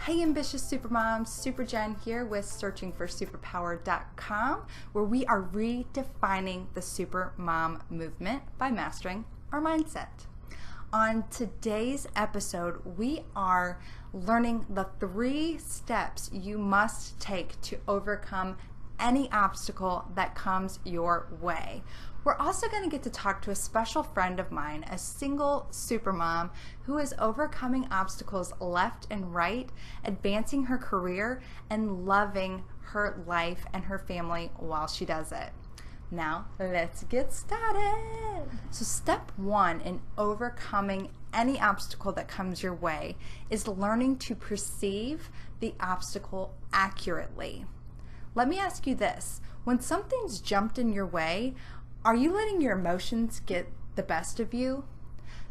Hey ambitious supermoms, Super Jen here with searchingforsuperpower.com, where we are redefining the supermom movement by mastering our mindset. On today's episode, we are learning the 3 steps you must take to overcome any obstacle that comes your way. We're also going to get to talk to a special friend of mine, a single supermom who is overcoming obstacles left and right, advancing her career, and loving her life and her family while she does it. Now, let's get started. So step 1 in overcoming any obstacle that comes your way is learning to perceive the obstacle accurately. Let me ask you this. When something's jumped in your way, are you letting your emotions get the best of you?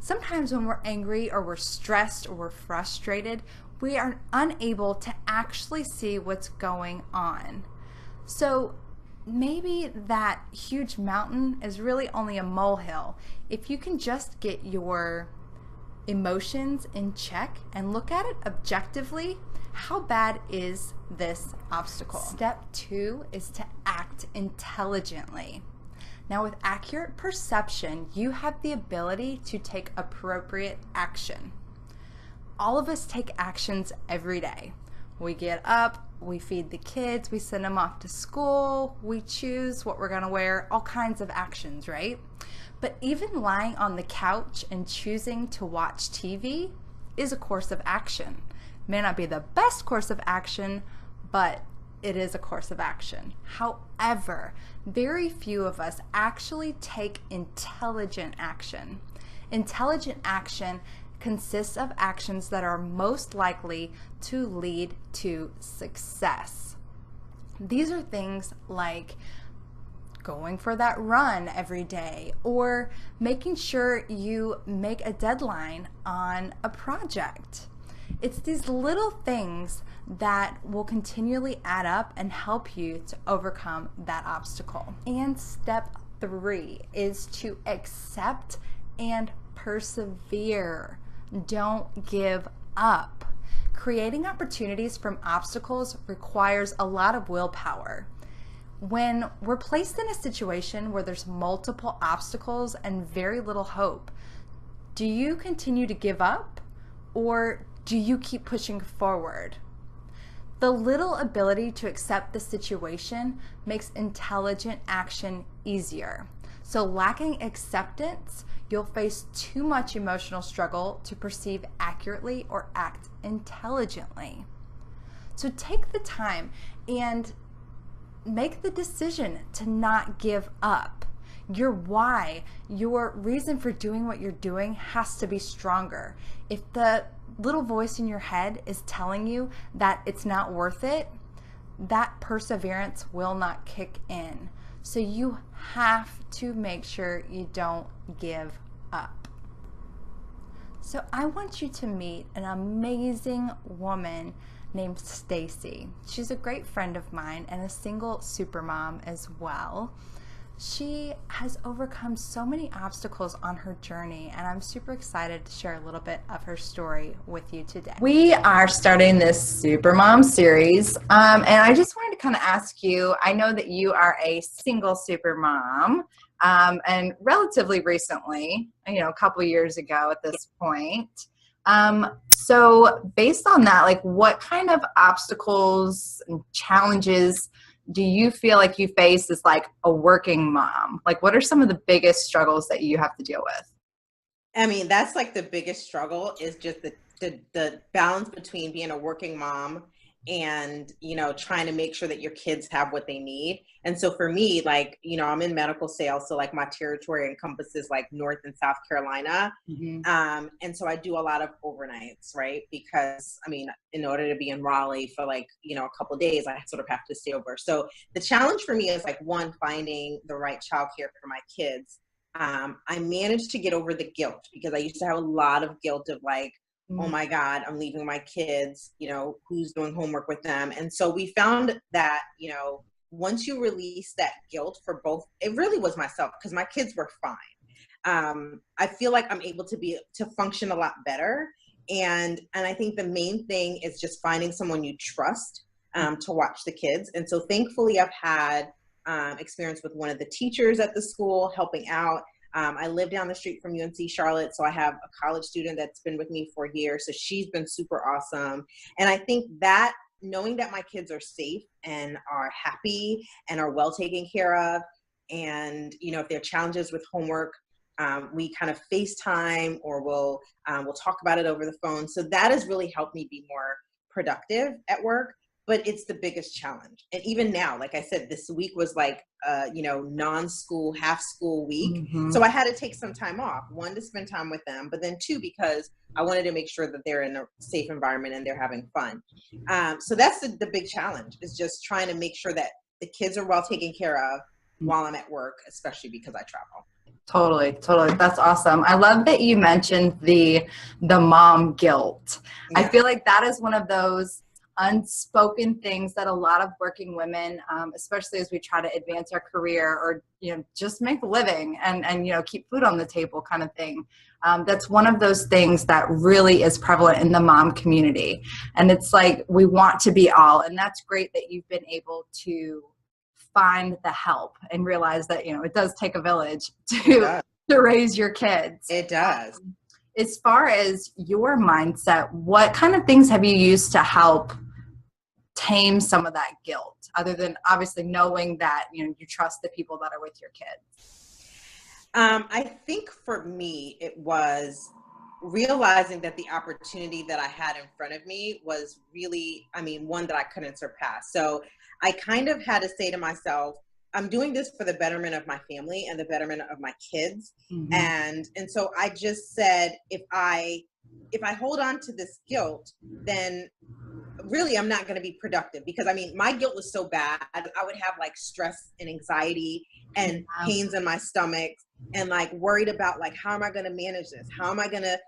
Sometimes when we're angry or we're stressed or we're frustrated, we are unable to actually see what's going on. So maybe that huge mountain is really only a molehill. If you can just get your emotions in check and look at it objectively, how bad is this obstacle? Step 2 is to act intelligently. Now, with accurate perception, you have the ability to take appropriate action. All of us take actions every day. We get up, we feed the kids, we send them off to school, we choose what we're going to wear, all kinds of actions, right? But even lying on the couch and choosing to watch TV is a course of action. May not be the best course of action, but it is a course of action. However, very few of us actually take intelligent action. Intelligent action consists of actions that are most likely to lead to success. These are things like going for that run every day, or making sure you make a deadline on a project. It's these little things that will continually add up and help you to overcome that obstacle. And step 3 is to accept and persevere. Don't give up. Creating opportunities from obstacles requires a lot of willpower. When we're placed in a situation where there's multiple obstacles and very little hope, do you continue to give up, or do you keep pushing forward? The little ability to accept the situation makes intelligent action easier. So lacking acceptance, you'll face too much emotional struggle to perceive accurately or act intelligently. So take the time and make the decision to not give up. Your why, your reason for doing what you're doing has to be stronger. If the little voice in your head is telling you that it's not worth it, that perseverance will not kick in. So you have to make sure you don't give up. So I want you to meet an amazing woman named Stacy. She's a great friend of mine and a single supermom as well. She has overcome so many obstacles on her journey, and I'm super excited to share a little bit of her story with you today. We are starting this Supermom series, and I just wanted to kind of ask you, I know that you are a single supermom, and relatively recently, a couple years ago at this point. So based on that, like what kind of obstacles and challenges do you feel like you face as like a working mom? Like what are some of the biggest struggles that you have to deal with? I mean, that's like the biggest struggle is just the balance between being a working mom and, trying to make sure that your kids have what they need. And so for me, like, I'm in medical sales. So like my territory encompasses like North and South Carolina. And so I do a lot of overnights, right? Because in order to be in Raleigh for like, a couple of days, I sort of have to stay over. So the challenge for me is like one, finding the right childcare for my kids. I managed to get over the guilt because I used to have a lot of guilt of like, oh my God, I'm leaving my kids, who's doing homework with them. And so we found that, once you release that guilt for both, it really was myself because my kids were fine. I feel like I'm able to function a lot better. And I think the main thing is just finding someone you trust to watch the kids. And so thankfully I've had experience with one of the teachers at the school helping out. I live down the street from UNC Charlotte, so I have a college student that's been with me for a year. So she's been super awesome. And I think that knowing that my kids are safe and are happy and are well taken care of, and, you know, if there are challenges with homework, we kind of FaceTime or we'll talk about it over the phone. So that has really helped me be more productive at work. But it's the biggest challenge. And even now, like I said, this week was like, non-school, half school week. Mm-hmm. So I had to take some time off, one, to spend time with them, but then two, because I wanted to make sure that they're in a safe environment and they're having fun. So that's the big challenge, is just trying to make sure that the kids are well taken care of while I'm at work, especially because I travel. Totally. That's awesome. I love that you mentioned the mom guilt. Yeah. I feel like that is one of those unspoken things that a lot of working women, especially as we try to advance our career or, you know, just make a living and, you know, keep food on the table kind of thing. That's one of those things that really is prevalent in the mom community. And it's like, we want to be all, and that's great that you've been able to find the help and realize that, you know, it does take a village to raise your kids. It does. As far as your mindset, what kind of things have you used to help tame some of that guilt, other than obviously knowing that, you know, you trust the people that are with your kids? I think for me, it was realizing that the opportunity that I had in front of me was really, one that I couldn't surpass. So I kind of had to say to myself, I'm doing this for the betterment of my family and the betterment of my kids. Mm-hmm. And so I just said, if I hold on to this guilt, then really I'm not going to be productive, because my guilt was so bad. I would have like stress and anxiety and pains in my stomach, and like worried about like, how am I going to manage this? How am I going to,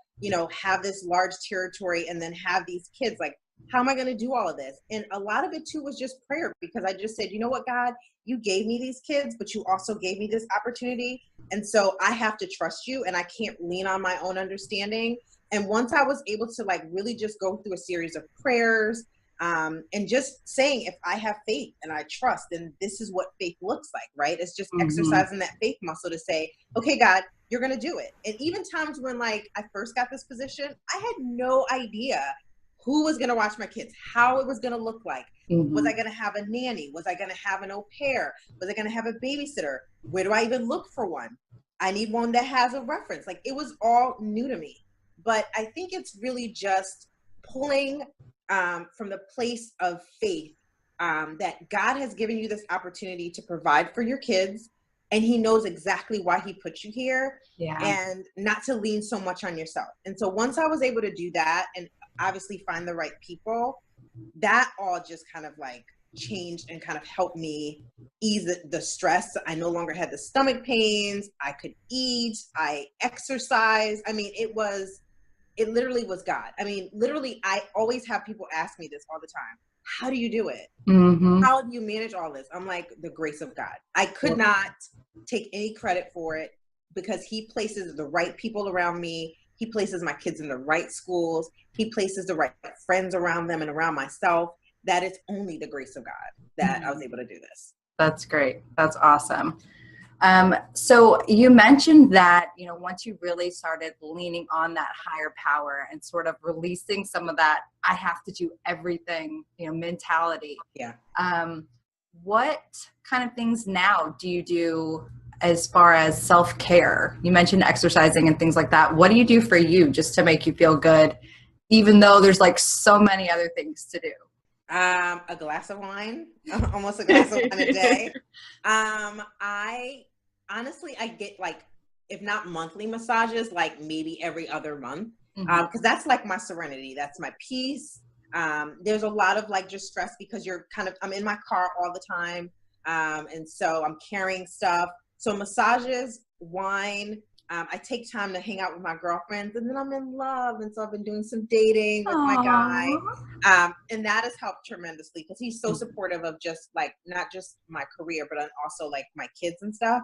have this large territory and then have these kids? Like, how am I going to do all of this? And a lot of it too was just prayer, because I just said, you know what, God, you gave me these kids, but you also gave me this opportunity. And so I have to trust you, and I can't lean on my own understanding. And once I was able to like really just go through a series of prayers, and just saying, if I have faith and I trust, then this is what faith looks like, right? It's just exercising that faith muscle to say, okay, God, you're going to do it. And even times when like I first got this position, I had no idea who was going to watch my kids, how it was going to look like. Was I going to have a nanny? Was I going to have an au pair? Was I going to have a babysitter? Where do I even look for one? I need one that has a reference. Like, it was all new to me. But I think it's really just pulling from the place of faith, that God has given you this opportunity to provide for your kids, and he knows exactly why he put you here, and not to lean so much on yourself. And so once I was able to do that and obviously find the right people, that all just kind of like changed and kind of helped me ease the stress. I no longer had the stomach pains. I could eat. I exercised. It literally was God. Literally, I always have people ask me this all the time. How do you do it? Mm-hmm. How do you manage all this? I'm like, the grace of God. I could not take any credit for it, because he places the right people around me. He places my kids in the right schools. He places the right friends around them and around myself. That it's only the grace of God that I was able to do this. That's great. That's awesome. So you mentioned that, once you really started leaning on that higher power and sort of releasing some of that, I have to do everything, mentality. Yeah. What kind of things now do you do as far as self-care? You mentioned exercising and things like that. What do you do for you just to make you feel good, even though there's like so many other things to do? A glass of wine, almost a glass of wine a day. I get like, if not monthly massages, like maybe every other month. Cause that's like my serenity. That's my peace. There's a lot of like just stress, because I'm in my car all the time. And so I'm carrying stuff. So massages, wine, I take time to hang out with my girlfriends, and then I'm in love. And so I've been doing some dating with my guy. And that has helped tremendously, because he's so supportive of just like, not just my career, but also like my kids and stuff.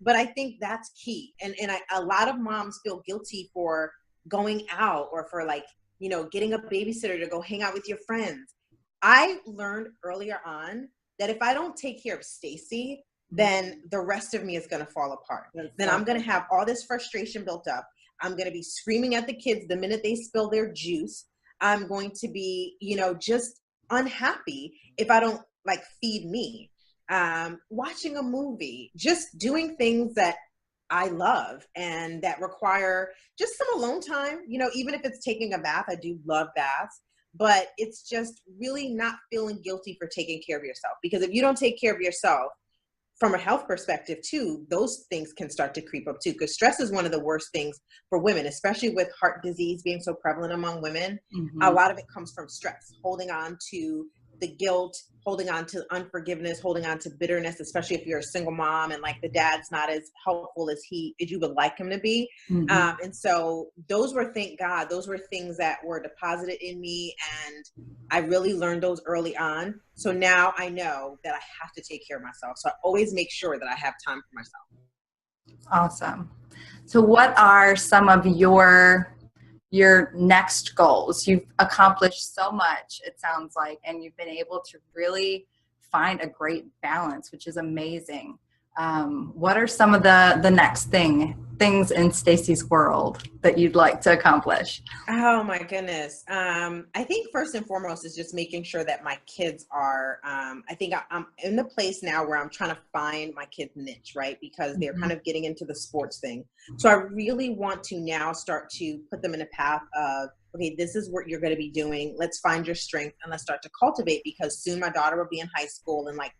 But I think that's key. And a lot of moms feel guilty for going out or for like, you know, getting a babysitter to go hang out with your friends. I learned earlier on that if I don't take care of Stacy, then the rest of me is going to fall apart. Then I'm going to have all this frustration built up. I'm going to be screaming at the kids the minute they spill their juice. I'm going to be, you know, just unhappy if I don't like feed me. Watching a movie, just doing things that I love and that require just some alone time. You know, even if it's taking a bath, I do love baths, but it's just really not feeling guilty for taking care of yourself. Because if you don't take care of yourself, from a health perspective too, those things can start to creep up too, because stress is one of the worst things for women, especially with heart disease being so prevalent among women. A lot of it comes from stress, holding on to the guilt, holding on to unforgiveness, holding on to bitterness, especially if you're a single mom and like the dad's not as helpful as you would like him to be. And so those were, thank God, those were things that were deposited in me, and I really learned those early on. So now I know that I have to take care of myself. So I always make sure that I have time for myself. Awesome. So what are some of your next goals? You've accomplished so much, it sounds like, and you've been able to really find a great balance, which is amazing. What are some of the next things in Stacy's world that you'd like to accomplish? Oh my goodness. I think first and foremost is just making sure that my kids are, I think I'm in the place now where I'm trying to find my kids' niche, right? Because they're kind of getting into the sports thing. So I really want to now start to put them in a path of, okay, this is what you're going to be doing. Let's find your strength and let's start to cultivate, because soon my daughter will be in high school, and like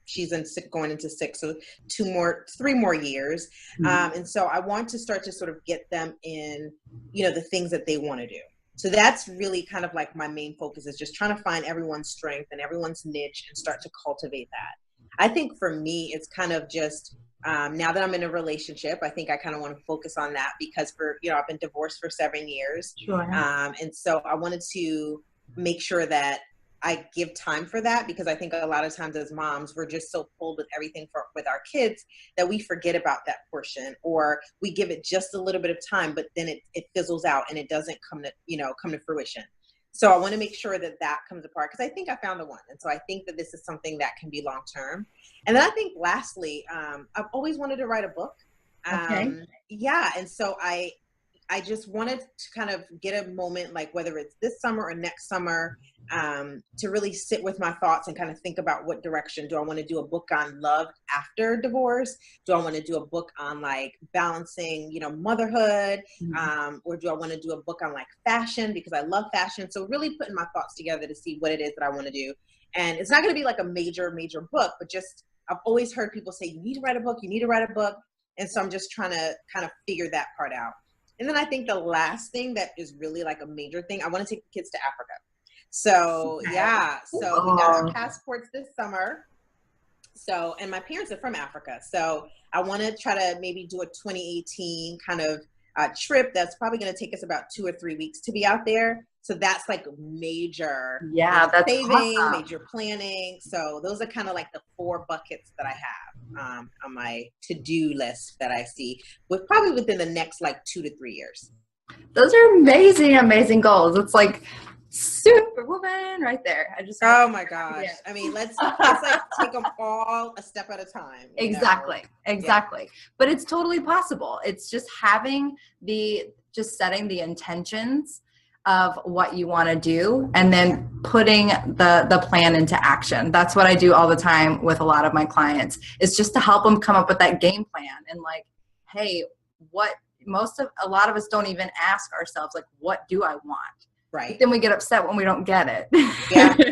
she's going into 6, so 3 more years. And so I want to start to sort of get them in, you know, the things that they want to do. So that's really kind of like my main focus, is just trying to find everyone's strength and everyone's niche and start to cultivate that. I think for me, it's kind of just, now that I'm in a relationship, I think I kind of want to focus on that, because I've been divorced for 7 years. Sure. And so I wanted to make sure that I give time for that, because I think a lot of times as moms, we're just so pulled with everything with our kids that we forget about that portion, or we give it just a little bit of time, but then it fizzles out and it doesn't come to fruition. So I want to make sure that comes apart, because I think I found the one. And so I think that this is something that can be long-term. And then I think lastly, I've always wanted to write a book. Okay. Yeah. And so I just wanted to kind of get a moment, like whether it's this summer or next summer, to really sit with my thoughts and kind of think about what direction. Do I want to do a book on love after divorce? Do I want to do a book on like balancing, motherhood? Or do I want to do a book on like fashion, because I love fashion? So really putting my thoughts together to see what it is that I want to do. And it's not going to be like a major book, but just, I've always heard people say, you need to write a book, you need to write a book. And so I'm just trying to kind of figure that part out. And then I think the last thing that is really like a major thing, I want to take the kids to Africa. So yeah, so we got our passports this summer. So, and my parents are from Africa. So I want to try to maybe do a 2018 kind of trip that's probably going to take us about 2 or 3 weeks to be out there. So that's like major, that's saving, awesome. major planning. So those are kind of like the 4 buckets that I have on my to-do list that I see, with probably within the next like 2 to 3 years. Those are amazing goals. It's like Superwoman right there. Oh my gosh. Yeah. I mean, let's like take them all a step at a time. Exactly. Yeah. But it's totally possible. It's just setting the intentions of what you want to do, and then putting the plan into action. That's what I do all the time with a lot of my clients, is just to help them come up with that game plan. And like, hey, a lot of us don't even ask ourselves, like, what do I want? Right. But then we get upset when we don't get it.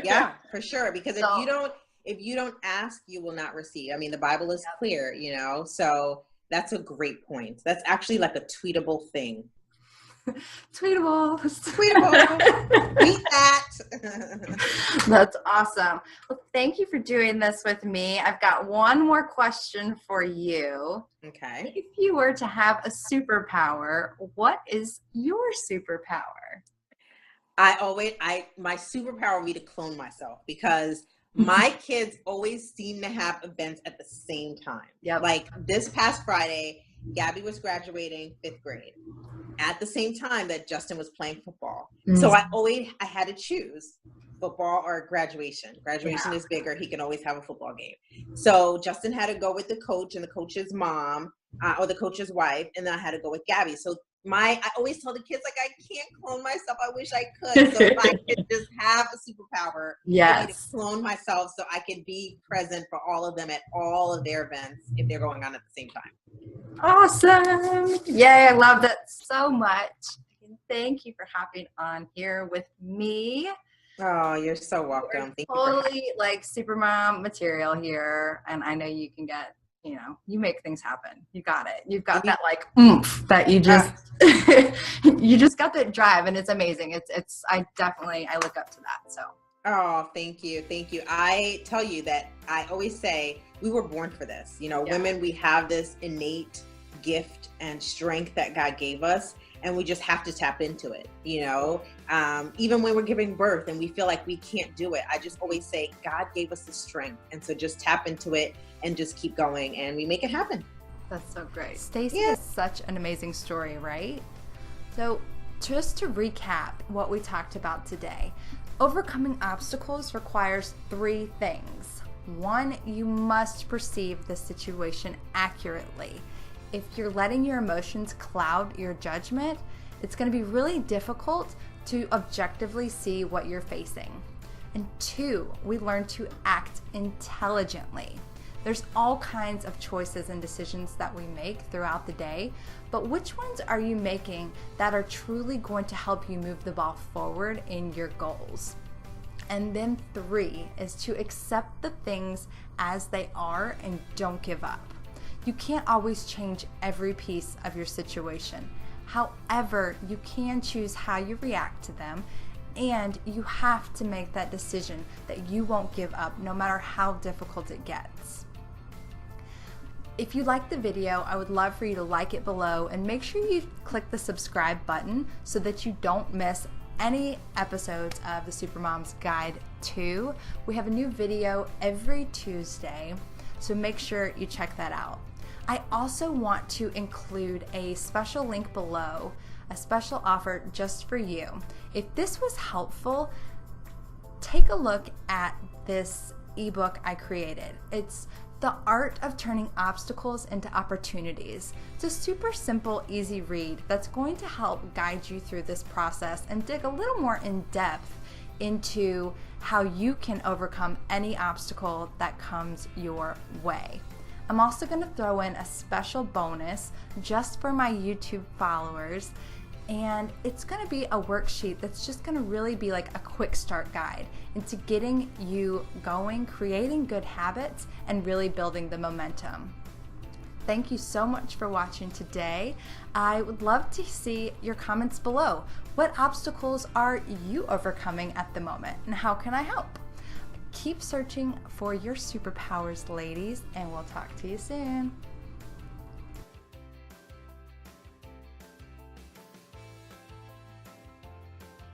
Yeah, for sure. Because if you don't ask, you will not receive. I mean, the Bible is clear, so that's a great point. That's actually like a tweetable thing. Tweetable. Tweet that. That's awesome. Well, thank you for doing this with me. I've got one more question for you. Okay. If you were to have a superpower, what is your superpower? My superpower would be to clone myself, because my kids always seem to have events at the same time. Yep. Like this past Friday, Gabby was graduating 5th grade. at the same time that Justin was playing football. Mm. So I had to choose football or graduation. Graduation is bigger. He can always have a football game. So Justin had to go with the coach and the coach's mom or the coach's wife. And then I had to go with Gabby. So I always tell the kids, like, I can't clone myself. I wish I could. So if I could just have a superpower, I need to clone myself so I could be present for all of them at all of their events if they're going on at the same time. Awesome. Yay, I love that so much. And thank you for hopping on here with me. Oh, you're so welcome. Thank totally you like Supermom material here. And I know you can get, you make things happen. You got it. You've got that like oomph that you just, you just got that drive, and it's amazing. I look up to that. So. Oh, thank you. Thank you. I tell you that I always say we were born for this. Women, we have this innate gift and strength that God gave us, and we just have to tap into it. Even when we're giving birth and we feel like we can't do it, I just always say God gave us the strength. And so just tap into it and just keep going, and we make it happen. That's so great. Stacey is such an amazing story, right? So just to recap what we talked about today, overcoming obstacles requires 3 things. 1, you must perceive the situation accurately. If you're letting your emotions cloud your judgment, it's going to be really difficult to objectively see what you're facing. And 2, we learn to act intelligently. There's all kinds of choices and decisions that we make throughout the day, but which ones are you making that are truly going to help you move the ball forward in your goals? And then 3 is to accept the things as they are and don't give up. You can't always change every piece of your situation. However, you can choose how you react to them, and you have to make that decision that you won't give up no matter how difficult it gets. If you like the video, I would love for you to like it below, and make sure you click the subscribe button so that you don't miss any episodes of the Supermom's Guide 2. We have a new video every Tuesday, so make sure you check that out. I also want to include a special link below, a special offer just for you. If this was helpful, take a look at this ebook I created. It's The Art of Turning Obstacles into Opportunities. It's a super simple, easy read that's going to help guide you through this process and dig a little more in depth into how you can overcome any obstacle that comes your way. I'm also going to throw in a special bonus just for my YouTube followers, and it's going to be a worksheet that's just going to really be like a quick start guide into getting you going, creating good habits, and really building the momentum. Thank you so much for watching today. I would love to see your comments below. What obstacles are you overcoming at the moment, and how can I help? Keep searching for your superpowers, ladies, and we'll talk to you soon.